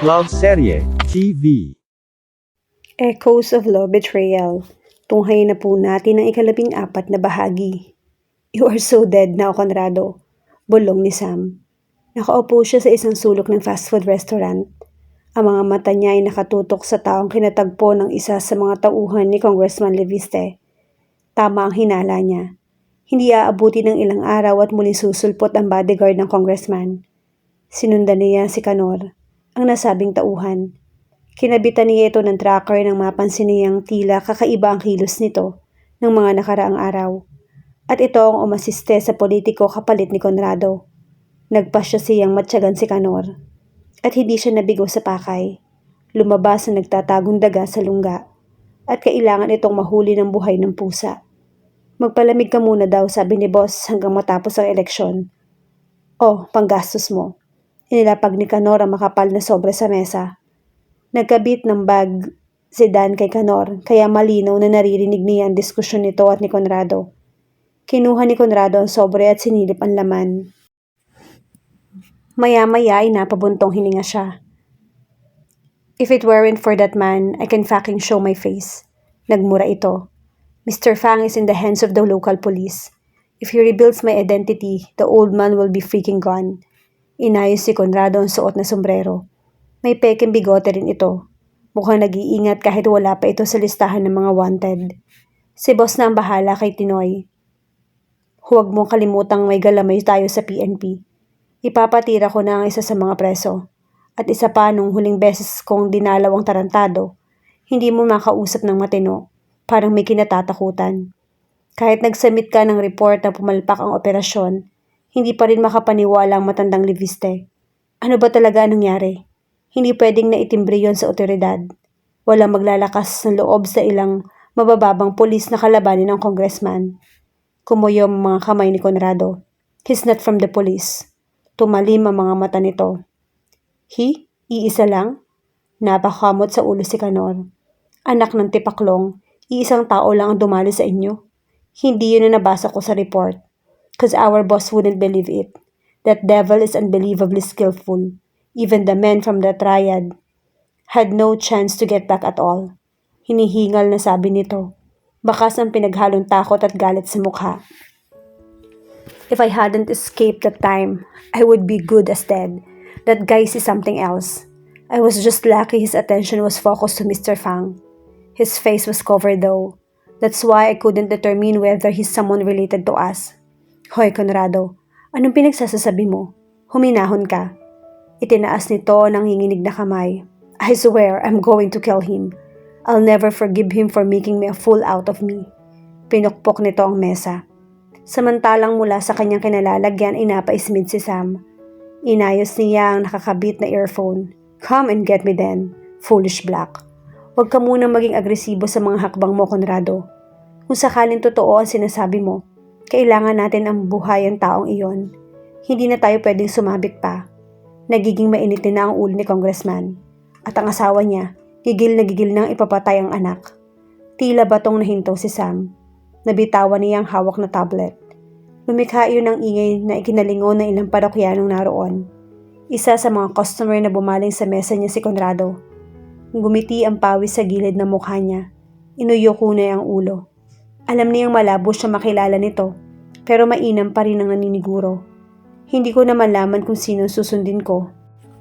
Love Serye TV. Echoes of Love Betrayal. Tunghayin na po natin ang ika-14 na bahagi. You are so dead now, Conrado. Bulong ni Sam. Nakaupo siya sa isang sulok ng fast food restaurant. Ang mga mata niya ay nakatutok sa taong kinatagpo ng isa sa mga tauhan ni Congressman Leviste. Tama ang hinala niya. Hindi aabuti ng ilang araw at muling susulpot ang bodyguard ng congressman. Sinundan niya si Canor, ang nasabing tauhan. Kinabitan niya ito ng tracker nang mapansin niyang tila kakaiba ang kilos nito ng mga nakaraang araw. At ito ang umasiste sa politiko kapalit ni Conrado. Nagpasya siyang matyagan si Canor. At hindi siya nabigo sa pakay. Lumabas na nagtatagong daga sa lungga. At kailangan itong mahuli ng buhay ng pusa. Magpalamig ka muna daw, sabi ni boss hanggang matapos ang eleksyon. Oh, panggastos mo. Inilapag ni Canor ang makapal na sobre sa mesa. Nagkabit ng bag si Dan kay Canor kaya malinaw na naririnig niya ang diskusyon nito at ni Conrado. Kinuha ni Conrado ang sobre at sinilip ang laman. Maya-maya ay napabuntong hininga siya. If it weren't for that man, I can fucking show my face. Nagmura ito. Mr. Fang is in the hands of the local police. If he reveals my identity, the old man will be freaking gone. Inayos si Conrado ang suot na sombrero. May peking bigote rin ito. Mukhang nag-iingat kahit wala pa ito sa listahan ng mga wanted. Si boss na ang bahala kay Tinoy. Huwag mong kalimutang may galamay tayo sa PNP. Ipapatira ko na ang isa sa mga preso. At isa pa nung huling beses kong dinalawang tarantado, hindi mo makausap ng matino. Parang may kinatatakutan. Kahit nagsubmit ka ng report na pumalpak ang operasyon, hindi pa rin makapaniwala ang matandang Leviste. Ano ba talaga nangyari? Hindi pwedeng naitimbre yon sa otoridad. Walang maglalakas ng loob sa ilang mabababang pulis na kalabanin ng congressman. Kumuyom ang mga kamay ni Conrado. He's not from the police. Tumalim ang mga mata nito. He? Iisa lang? Napakamot sa ulo si Canor. Anak ng tipaklong, iisang tao lang ang dumali sa inyo. Hindi yun na nabasa ko sa report. Cause our boss wouldn't believe it. That devil is unbelievably skillful. Even the men from the triad had no chance to get back at all. Hinihingal na sabi nito. Bakas ang pinaghalong takot at galit sa mukha. If I hadn't escaped that time, I would be good as dead. That guy is something else. I was just lucky his attention was focused to Mr. Fang. His face was covered though. That's why I couldn't determine whether he's someone related to us. Hoy, Conrado, anong pinagsasasabi mo? Huminahon ka. Itinaas nito ng nanginginig na kamay. I swear I'm going to kill him. I'll never forgive him for making me a fool out of me. Pinukpok nito ang mesa. Samantalang mula sa kanyang kinalalagyan ay napaismid si Sam. Inayos niya ang nakakabit na earphone. Come and get me then, foolish black. Huwag ka munang maging agresibo sa mga hakbang mo, Conrado. Kung sakaling totoo ang sinasabi mo, kailangan natin ang buhay ang taong iyon. Hindi na tayo pwedeng sumabit pa. Nagiging mainit na ang ulo ni Congressman. At ang asawa niya, gigil nang ipapatay ang anak. Tila batong nahinto si Sam. Nabitawan niya ang hawak na tablet. Lumikha iyon ng ingay na ikinalingon ng ilang parokyanong naroon. Isa sa mga customer na bumaling sa mesa niya si Conrado. Gumiti ang pawis sa gilid ng mukha niya. Inuyoko na ang ulo. Alam niyang malabo siya makilala nito, pero mainam pa rin ang naniniguro. Hindi ko na malaman kung sino susundin ko.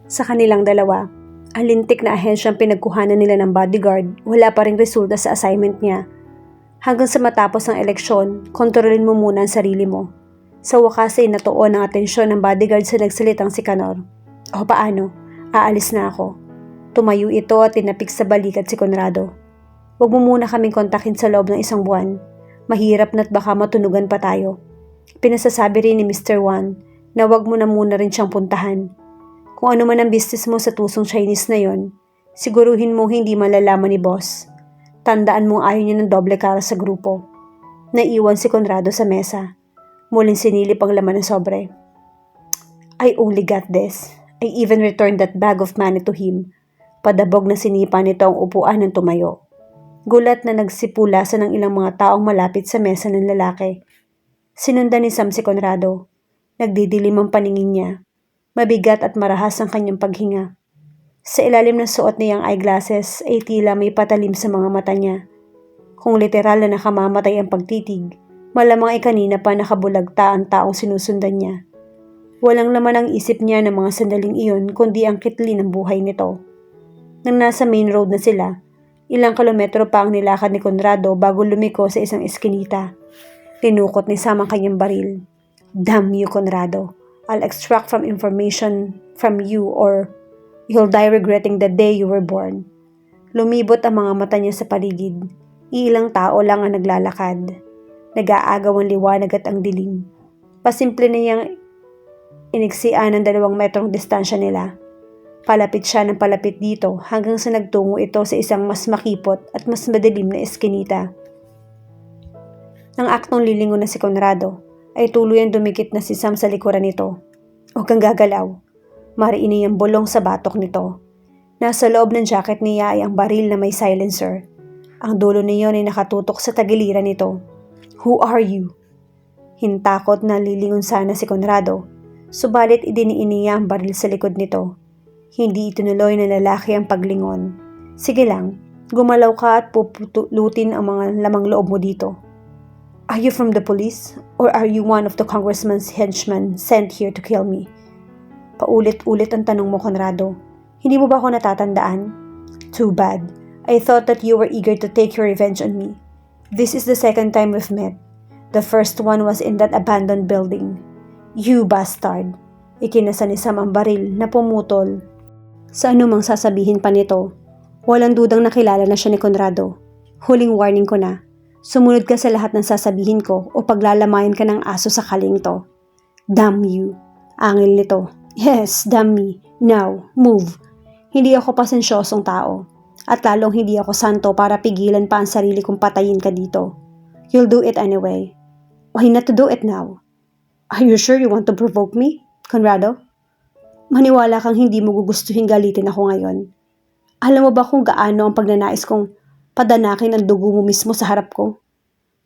Sa kanilang dalawa, ang lintik na ahensyang pinagkuhanan nila ng bodyguard, wala pa ring resulta sa assignment niya. Hanggang sa matapos ang eleksyon, kontrolin mo muna ang sarili mo. Sa wakas ay natuon ang atensyon ng bodyguard sa nagsalitang si Canor. O paano? Aalis na ako. Tumayo ito at tinapik sa balikat si Conrado. Huwag mo muna kaming kontakin sa loob ng 1 buwan. Mahirap na't baka matunugan pa tayo. Pinasasabi rin ni Mr. Wan na huwag mo na muna rin siyang puntahan. Kung ano man ang business mo sa tusong Chinese na yon, siguruhin mo hindi malalaman ni boss. Tandaan mong ayaw niya ng doble cara sa grupo. Naiwan si Conrado sa mesa. Muling sinilip ang laman ng sobre. I only got this. I even returned that bag of money to him. Padabog na sinipa nito ang upuan ng tumayo. Gulat na nagsipulasan ng ilang mga taong malapit sa mesa ng lalaki. Sinundan ni Sam si Conrado. Nagdidilim ang paningin niya. Mabigat at marahas ang kanyang paghinga. Sa ilalim ng suot niyang eyeglasses ay tila may patalim sa mga mata niya. Kung literal na nakamamatay ang pagtitig, malamang ay kanina pa nakabulagta ang taong sinusundan niya. Walang laman ang isip niya ng mga sandaling iyon kundi ang kitli ng buhay nito. Nang nasa main road na sila, ilang kilometro pa ang nilakad ni Conrado bago lumiko sa isang eskinita. Tinukot ni Sam ang kanyang baril. Damn you, Conrado. I'll extract from information from you or you'll die regretting the day you were born. Lumibot ang mga mata niya sa paligid. Ilang tao lang ang naglalakad. Nag-aagaw ang liwanag at ang dilim. Pasimple na niyang iniksian ng 2 metrong distansya nila. Palapit siya ng palapit dito hanggang sa nagtungo ito sa isang mas makipot at mas madilim na eskinita. Nang aktong lilingon na si Conrado, ay tuluyang dumikit na si Sam sa likuran nito. Huwag kang gagalaw. Mariini ang bulong sa batok nito. Nasa loob ng jacket niya ay ang baril na may silencer. Ang dulo niyon ay nakatutok sa tagiliran nito. Who are you? Hintakot na lilingon sana si Conrado, subalit idiniin niya ang baril sa likod nito. Hindi itinuloy ng lalaki ang paglingon. Sige lang, gumalaw ka at pupulutin ang mga lamang loob mo dito. Are you from the police? Or are you one of the congressman's henchmen sent here to kill me? Paulit-ulit ang tanong mo, Conrado. Hindi mo ba ako natatandaan? Too bad. I thought that you were eager to take your revenge on me. This is the second time we've met. The first one was in that abandoned building. You bastard. Ikinasa ni Sam ang baril na pumutol. Sa anumang sasabihin pa nito, walang dudang nakilala na siya ni Conrado. Huling warning ko na. Sumunod ka sa lahat ng sasabihin ko o paglalamayan ka ng aso sa kaling to. Damn you. Angil nito. Yes, damn me. Now, move. Hindi ako pasensyosong tao. At lalong hindi ako santo para pigilan pa ang sarili kong patayin ka dito. You'll do it anyway. Why not to do it now? Are you sure you want to provoke me, Conrado? Maniwala kang hindi mo gugustuhin galitin ako ngayon. Alam mo ba kung gaano ang pagnanais kong padanakin ang dugo mo mismo sa harap ko?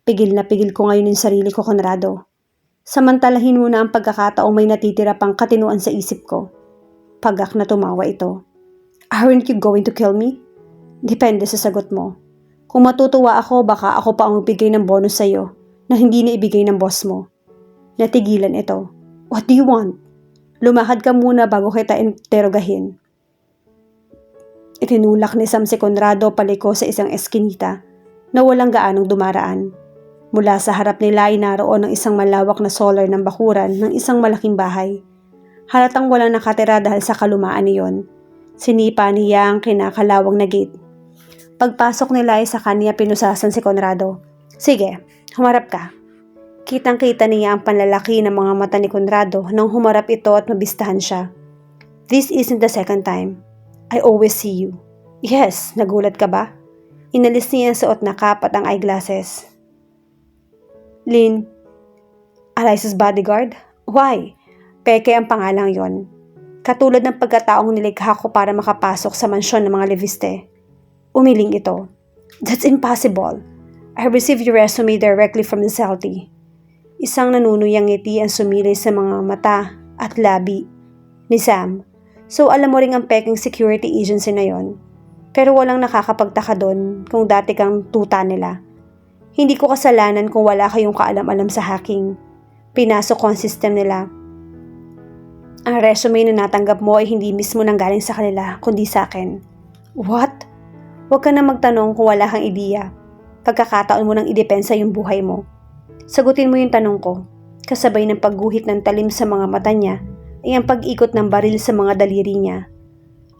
Pigil na pigil ko ngayon yung sarili ko, Conrado. Samantalahin mo na ang pagkakataong may natitira pang katinuan sa isip ko. Pagak na tumawa ito. Aren't you going to kill me? Depende sa sagot mo. Kung matutuwa ako, baka ako pa ang magbigay ng bonus sa'yo na hindi na ibigay ng boss mo. Natigilan ito. What do you want? Lumakad ka muna bago kita interogahin. Itinulak ni Sam si Conrado paliko sa isang eskinita na walang gaanong dumaraan. Mula sa harap nila ay naroon ang isang malawak na solar ng bakuran ng isang malaking bahay. Halatang walang nakatira dahil sa kalumaan niyon. Sinipa niya ang kinakalawang na gate. Pagpasok nila ay sa kanya pinusasan si Conrado. Sige, humarap ka. Kitang-kita niya ang panlalaki ng mga mata ni Conrado nang humarap ito at mabistahan siya. This isn't the second time. I always see you. Yes, nagulat ka ba? Inalis niya ang suot na cap at ang eyeglasses. Lynn, Eliza's bodyguard? Why? Peke ang pangalang yon. Katulad ng pagkataong nilikha ko para makapasok sa mansyon ng mga Leviste. Umiling ito. That's impossible. I received your resume directly from the CELTI. Isang nanunuyang ngiti ang sumilay sa mga mata at labi ni Sam. So alam mo ring ang peking security agency na yon. Pero walang nakakapagtaka doon kung dati kang tuta nila. Hindi ko kasalanan kung wala kayong kaalam-alam sa hacking. Pinasok ko ang system nila. Ang resume na natanggap mo ay hindi mismo nanggaling sa kanila, kundi sa akin. What? Huwag ka na magtanong kung wala kang ideya. Pagkakataon mo nang idepensa yung buhay mo. Sagutin mo yung tanong ko. Kasabay ng pagguhit ng talim sa mga mata niya ay ang pag-ikot ng baril sa mga daliri niya.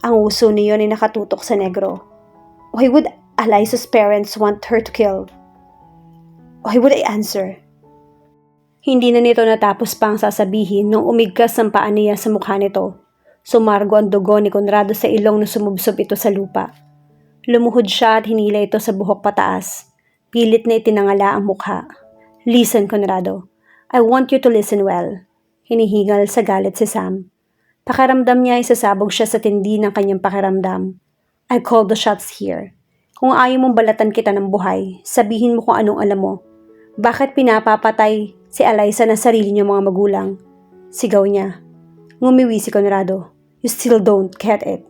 Ang uso niyon ay nakatutok sa negro. Why would Eliza's parents want her to kill? Why would I answer? Hindi na nito natapos pa ang sasabihin nung umigkas ang paa niya sa mukha nito. Sumargo ang dugo ni Conrado sa ilong na sumubsob ito sa lupa. Lumuhod siya at hinila ito sa buhok pataas. Pilit na itinangala ang mukha. Listen, Conrado. I want you to listen well. Hinihingal sa galit si Sam. Pakiramdam niya ay sasabog siya sa tindi ng kanyang pakiramdam. I call the shots here. Kung ayaw mong balatan kita ng buhay, sabihin mo kung anong alam mo. Bakit pinapapatay si Eliza ng sarili niyang mga magulang? Sigaw niya. Ngumiwi si Conrado. You still don't get it.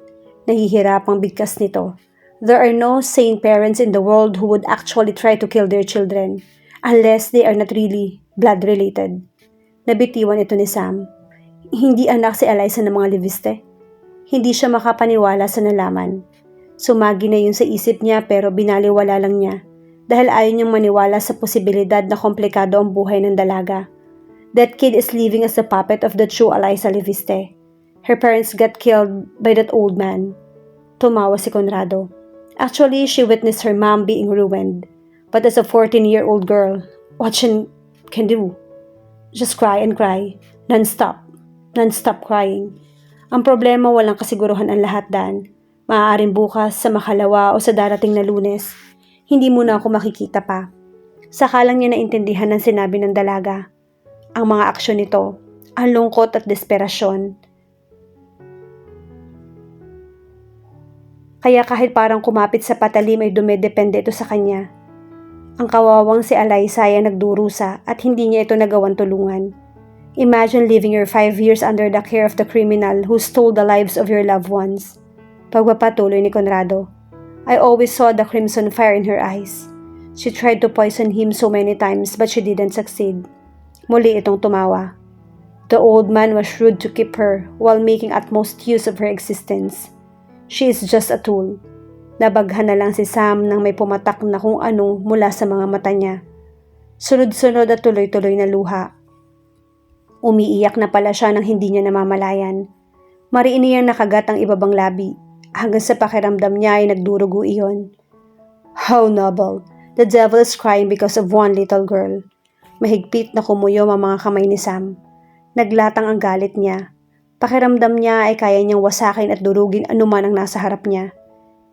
Nahihirapang bigkas nito. There are no sane parents in the world who would actually try to kill their children unless they are not really blood-related. Nabitiwan ito ni Sam. Hindi anak si Eliza ng mga Leviste. Hindi siya makapaniwala sa nalaman. Sumagi na yun sa isip niya pero binaliwala lang niya dahil ayaw niyang maniwala sa posibilidad na komplikado ang buhay ng dalaga. That kid is living as the puppet of the true Eliza Leviste. Her parents got killed by that old man. Tumawa si Conrado. Actually, she witnessed her mom being ruined. But as a 14-year-old girl, what she can do? Just cry and cry. Non-stop. Non-stop crying. Ang problema, walang kasiguruhan ang lahat, Dan. Maaaring bukas, sa makalawa o sa darating na Lunes, hindi mo na ako makikita pa. Saka lang niya naintindihan ng sinabi ng dalaga. Ang mga aksyon nito, ang lungkot at desperasyon. Kaya kahit parang kumapit sa patalim ay dumedepende ito sa kanya. Ang kawawang si Eliza ay nagdurusa at hindi niya ito nagawang tulungan. Imagine living your 5 years under the care of the criminal who stole the lives of your loved ones. Pagpapatuloy ni Conrado. I always saw the crimson fire in her eyes. She tried to poison him so many times but she didn't succeed. Muli itong tumawa. The old man was shrewd to keep her while making utmost use of her existence. She is just a tool. Nabaghan na lang si Sam nang may pumatak na kung ano mula sa mga mata niya. Sunod-sunod at tuloy-tuloy na luha. Umiiyak na pala siya nang hindi niya namamalayan. Mariin niyang nakagat ang ibabang labi. Hanggang sa pakiramdam niya ay nagdurugo iyon. How noble! The devil is crying because of one little girl. Mahigpit na kumuyom ang mga kamay ni Sam. Naglatang ang galit niya. Pakiramdam niya ay kaya niyang wasakin at durugin anuman ang nasa harap niya.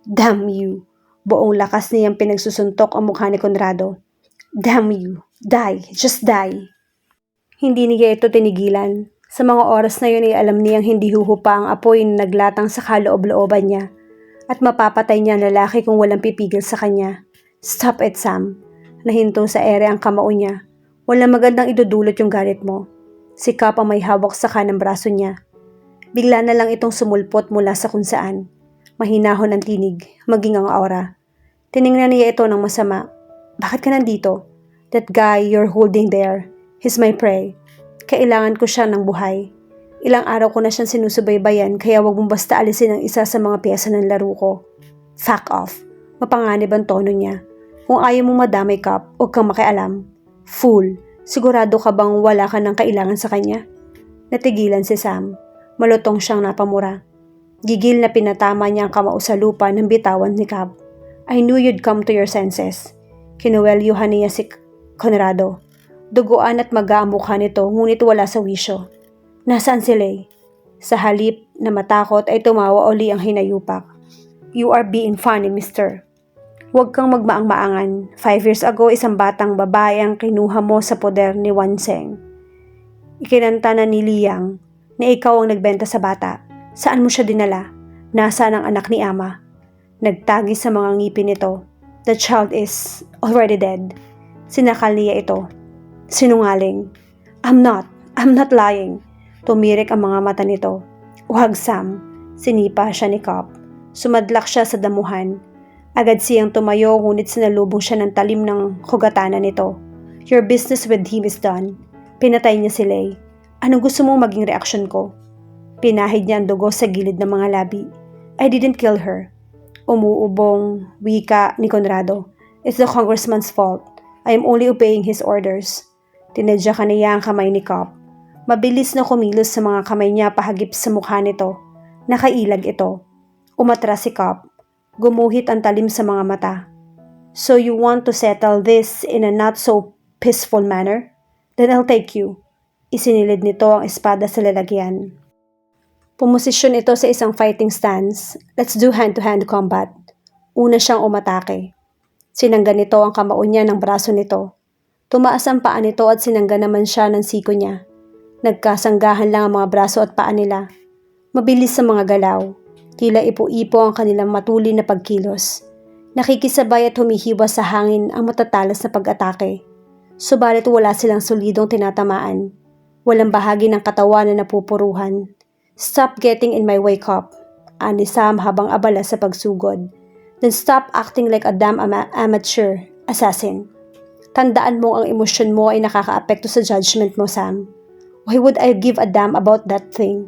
Damn you! Buong lakas niyang pinagsusuntok ang mukha ni Conrado. Damn you! Die! Just die! Hindi niya ito tinigilan. Sa mga oras na yun ay alam niyang hindi huhupa ang apoy na naglatang sa kaloob-looban niya at mapapatay niya ang lalaki kung walang pipigil sa kanya. Stop it, Sam. Nahinto sa ere ang kamao niya. Walang magandang idudulot yung galit mo. Si Cap ang may hawak sa kanang braso niya. Bigla na lang itong sumulpot mula sa kung saan. Mahinahon ang tinig, maging ang aura. Tiningnan niya ito ng masama. Bakit ka nandito? That guy you're holding there, he's my prey. Kailangan ko siya ng buhay. Ilang araw ko na siyang sinusubaybayan kaya wag mong basta alisin ang isa sa mga piyesa ng laro ko. Fuck off. Mapanganib ang tono niya. Kung ayaw mong madamay, Cap, huwag kang makialam. Fool. Sigurado ka bang wala ka ng kailangan sa kanya? Natigilan si Sam. Malutong siyang napamura. Gigil na pinatama niya ang kamao sa lupa ng bitawan ni Cap. I knew you'd come to your senses. Kinuwelyuhan niya si Conrado. Duguan at maga ang mukha nito ngunit wala sa wisyo. Nasaan si Lay? Sa halip na matakot ay tumawa uli ang hinayupak. You are being funny, mister. Huwag kang magmaang-maangan. 5 years ago, isang batang babae ang kinuha mo sa poder ni Wan Seng. Ikinanta na ni Liang na ikaw ang nagbenta sa bata. Saan mo siya dinala? Nasaan ang anak ni Ama? Nagtagi sa mga ngipin nito. The child is already dead. Sinakal niya ito. Sinungaling. I'm not lying. Tumirik ang mga mata nito. Wag, Sam. Sinipa siya ni Cap. Sumadlak siya sa damuhan. Agad siyang tumayo ngunit sinalubong siya ng talim ng kugatanan nito. Your business with him is done. Pinatay niya si Lay. Anong gusto mong maging reaksyon ko? Pinahid niya ang dugo sa gilid ng mga labi. I didn't kill her. Umuubong wika ni Conrado. It's the congressman's fault. I am only obeying his orders. Tinadyakan niya ang kamay ni Cap. Mabilis na kumilos sa mga kamay niya pahagip sa mukha nito. Nakailag ito. Umatras si Cap. Gumuhit ang talim sa mga mata. So you want to settle this in a not so peaceful manner? Then I'll take you. Isinilid nito ang espada sa lalagyan. Pumosisyon ito sa isang fighting stance. Let's do hand-to-hand combat. Una siyang umatake. Sinangga nito ang kamao niya ng braso nito. Tumaas ang paa nito at sinangga naman siya ng siko niya. Nagkasanggahan lang ang mga braso at paa nila. Mabilis sa mga galaw. Tila ipo-ipo ang kanilang matulin na pagkilos. Nakikisabay at humihiwas sa hangin ang matatalas na pag-atake. Subalit wala silang solidong tinatamaan. Walang bahagi ng katawan na napupuruhan. Stop getting in my way, Cap. ani Sam habang abala sa pagsugod. Then stop acting like a damn amateur assassin. Tandaan mo ang emosyon mo ay nakakaapekto sa judgment mo, Sam. Why would I give a damn about that thing?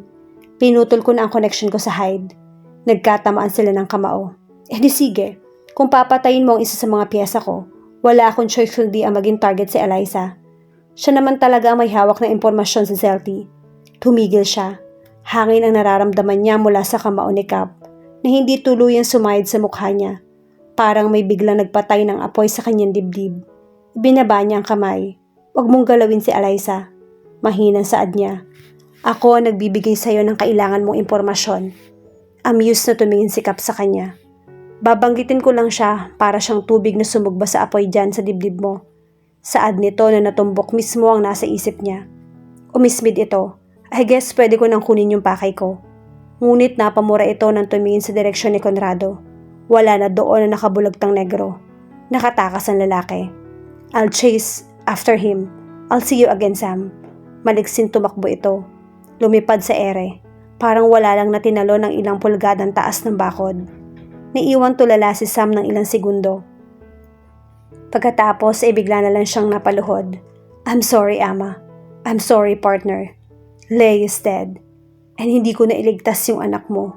Pinutol ko na ang connection ko sa Hyde. Nagkatamaan sila ng kamao. Di sige, kung papatayin mo ang isa sa mga piyesa ko, wala akong choice kundi ang maging target si Eliza. Siya naman talaga ang may hawak na impormasyon sa Zelty. Tumigil siya. Hangin ang nararamdaman niya mula sa kamao ni Cap na hindi tuluyang sumayad sa mukha niya. Parang may biglang nagpatay ng apoy sa kanyang dibdib. Binaba niya ang kamay. Huwag mong galawin si Eliza. Mahinang saad niya. Ako ang nagbibigay sa iyo ng kailangan mong impormasyon. Amused na tumingin si Cap sa kanya. Babanggitin ko lang siya para siyang tubig na sumugba sa apoy dyan sa dibdib mo. Saad nito na natumbok mismo ang nasa isip niya. Umismid ito. I guess pwede ko nang kunin yung pakay ko. Ngunit napamura ito nang tumingin sa direksyon ni Conrado. Wala na doon na nakabulagtang negro. Nakatakas ang lalaki. I'll chase after him. I'll see you again, Sam. Maligsin tumakbo ito. Lumipad sa ere. Parang wala lang na tinalo ng ilang pulgadang taas ng bakod. Naiwan tulala si Sam ng ilang segundo. Pagkatapos ay bigla na lang siyang napaluhod. I'm sorry, Ama. I'm sorry, partner. Lay is dead. And hindi ko na iligtas yung anak mo.